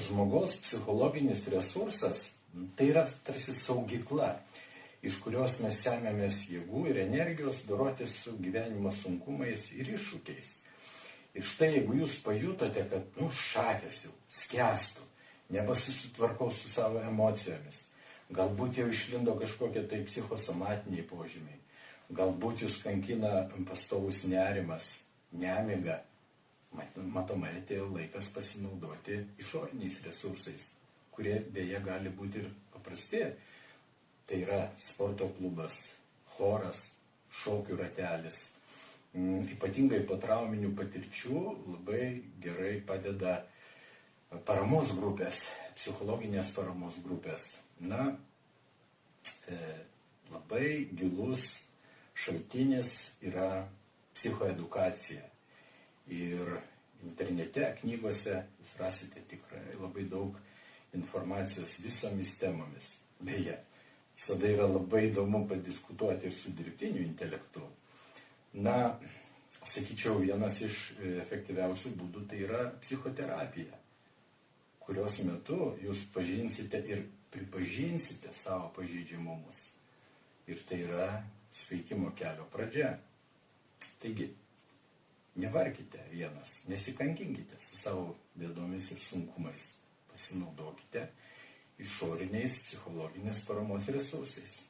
žmogaus psichologinis resursas tai yra tarsi saugykla, iš kurios mes semiamės jėgų ir energijos dorotis su gyvenimo sunkumais ir iššūkiais. Ir štai jeigu jūs pajutote, kad šakės jau skęstų, nebesusitvarkau su savo emocijomis, galbūt jau išlindo kažkokie tai psichosomatiniai požymiai, galbūt jūs kankina pastovus nerimas, nemiga, matomai atėjo laikas pasinaudoti išoriniais resursais, kurie beje gali būti ir paprasti. Tai yra sporto klubas, choras, šokių ratelis. Ypatingai po trauminių patirčių labai gerai padeda paramos grupės, psichologinės paramos grupės. Labai gilus šaltinis yra psichoedukacija. Ir internete, knygose jūs rasite tikrai labai daug informacijos visomis temomis. Beje, visada yra labai įdomu padiskutuoti ir su dirbtiniu intelektu. Sakyčiau, vienas iš efektyviausių būdų tai yra psichoterapija, kurios metu jūs pažinsite ir pripažinsite savo pažeidžiamumus. Ir tai yra sveikimo kelio pradžia. Taigi, nevarkite vienas, nesikankinkite su savo bėdomis ir sunkumais. Pasinaudokite išoriniais psichologinės paramos resursais.